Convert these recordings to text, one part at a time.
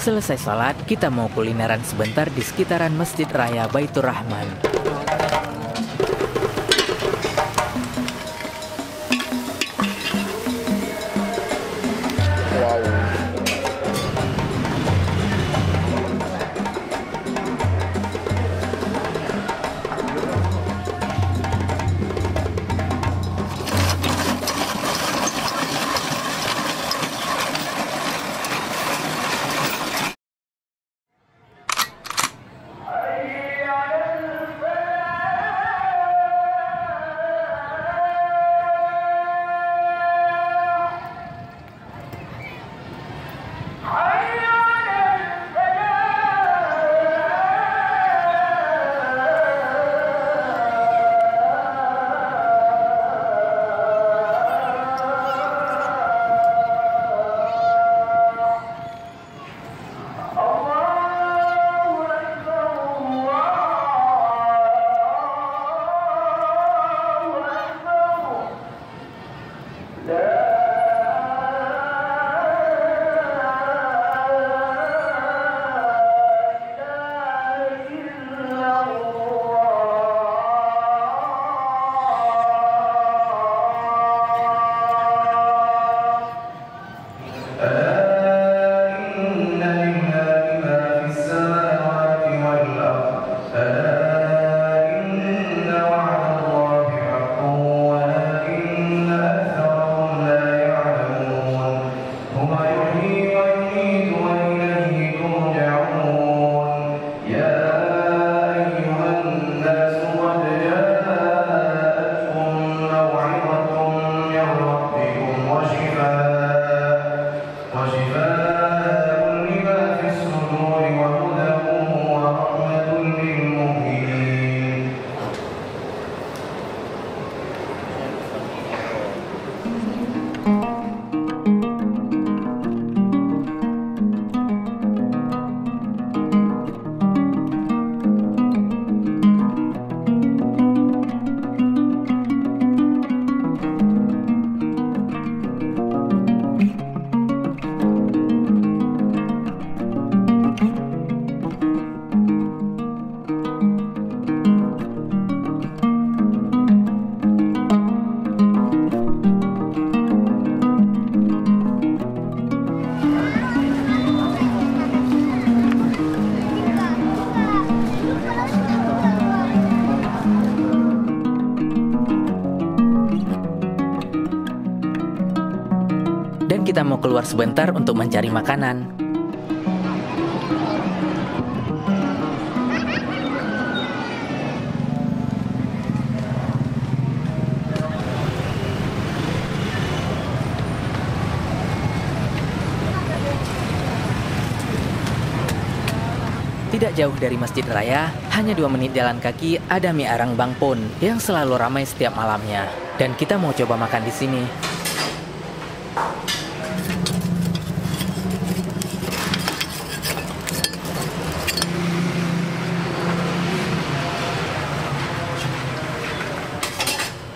Selesai sholat, kita mau kulineran sebentar di sekitaran Masjid Raya Baitur Rahman. Dan kita mau keluar sebentar untuk mencari makanan. Tidak jauh dari Masjid Raya, hanya 2 menit jalan kaki, ada mie arang Bang Pun yang selalu ramai setiap malamnya. Dan kita mau coba makan di sini.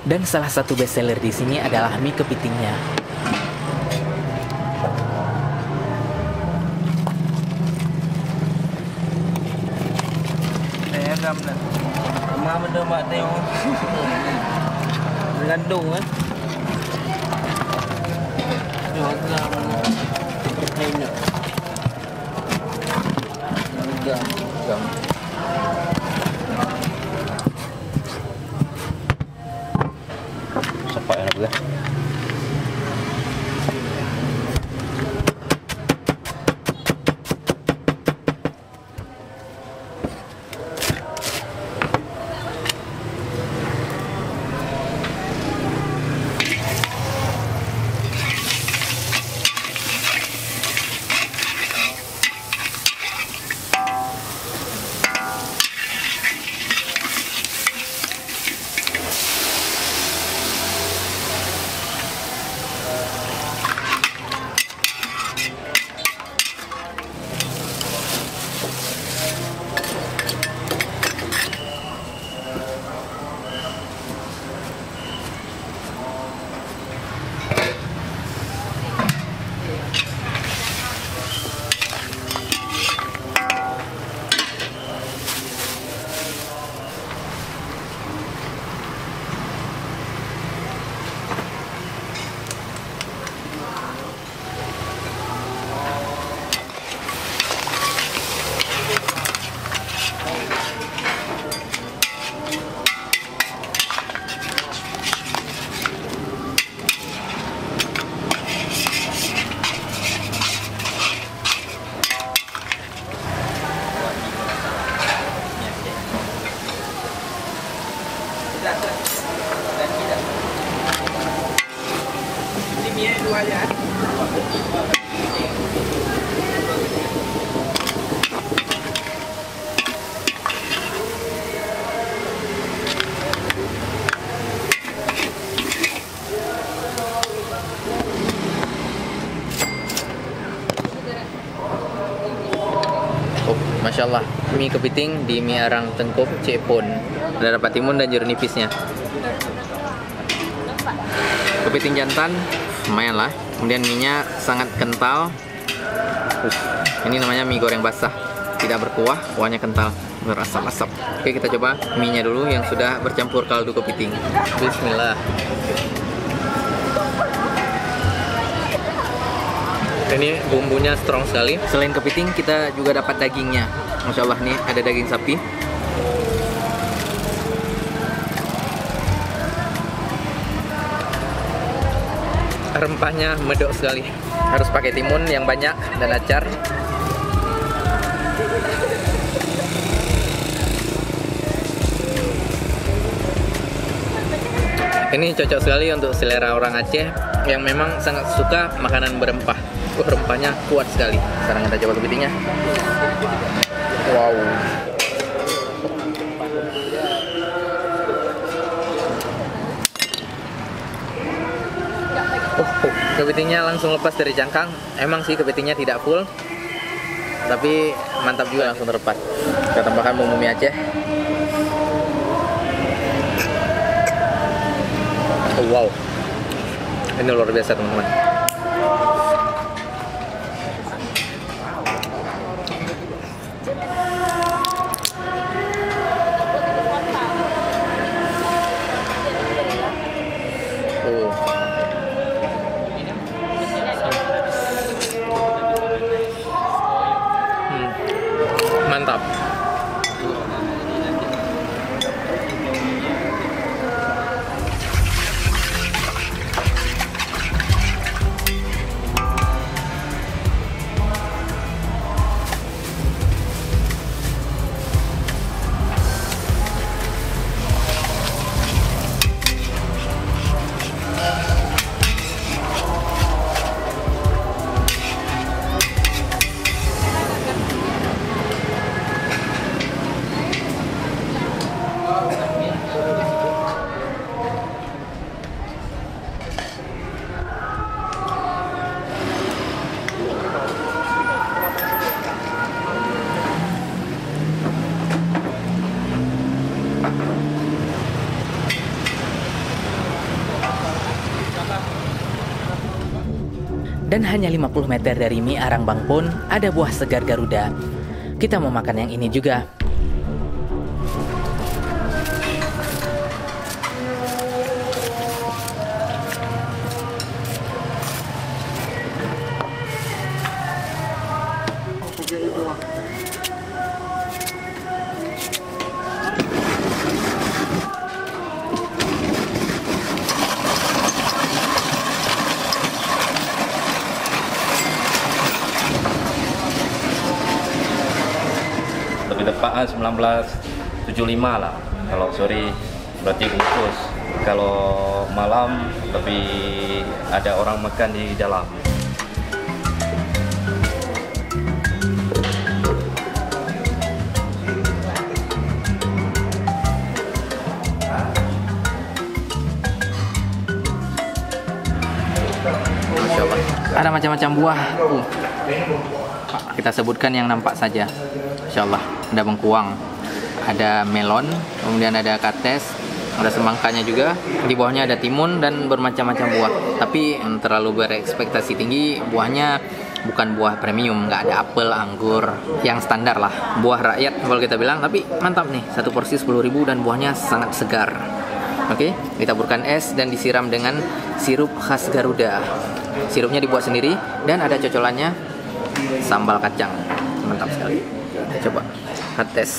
Dan salah satu bestseller di sini adalah mie kepitingnya. Agam dah. Sama benda mak tengok. Bergandung kan. Tengok agam. Ini. Agam. Sepak yang apa? Masya Allah, mie kepiting di mie arang tengkup Cepon. Ada dapat timun dan jeruk nipisnya. Kepiting jantan, lumayan lah. Kemudian mie-nya sangat kental. Ini namanya mie goreng basah, tidak berkuah, kuahnya kental, berasap-asap. Oke, kita coba mie-nya dulu yang sudah bercampur kaldu kepiting. Bismillah. Ini bumbunya strong sekali. Selain kepiting, kita juga dapat dagingnya. Masya Allah, nih ada daging sapi. Rempahnya medok sekali. Harus pakai timun yang banyak dan acar. Ini cocok sekali untuk selera orang Aceh yang memang sangat suka makanan berempah. Rempahnya kuat sekali. Sekarang kita coba kepitingnya. Wow. Kepitingnya langsung lepas dari cangkang. Emang sih kepitingnya tidak full, tapi mantap juga, langsung terlepas. Kita tambahkan bumbu mie Aceh. Oh, wow. Ini luar biasa, teman-teman. Mantap. Dan hanya 50 meter dari mie arang Bang Pon ada buah segar Garuda. Kita mau makan yang ini juga. Lebih tepat 1975 lah. Kalau sore berarti bungkus. Kalau malam lebih ada orang makan di dalam. Masya Allah. Ada macam-macam buah. Kita sebutkan yang nampak saja. Masya Allah. Ada bengkuang, ada melon, kemudian ada kates, ada semangkanya juga. Di bawahnya ada timun dan bermacam-macam buah. Tapi terlalu berekspektasi tinggi, buahnya bukan buah premium, nggak ada apel, anggur, yang standar lah, buah rakyat kalau kita bilang. Tapi mantap nih, satu porsi 10.000 dan buahnya sangat segar. Oke, ditaburkan es dan disiram dengan sirup khas Garuda. Sirupnya dibuat sendiri dan ada cocolannya sambal kacang. Mantap sekali. Kita coba kates.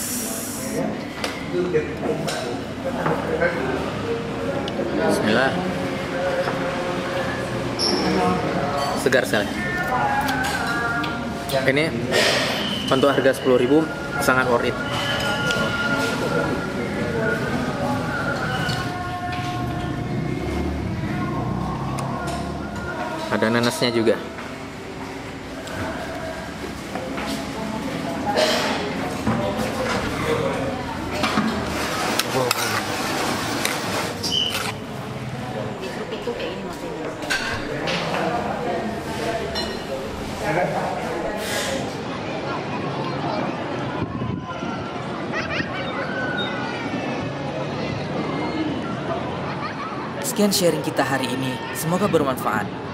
Bismillah. Segar sekali. Ini untuk harga 10.000 sangat worth it. Ada nanasnya juga. Itu kayak gini maksudnya. Sekian sharing kita hari ini, semoga bermanfaat.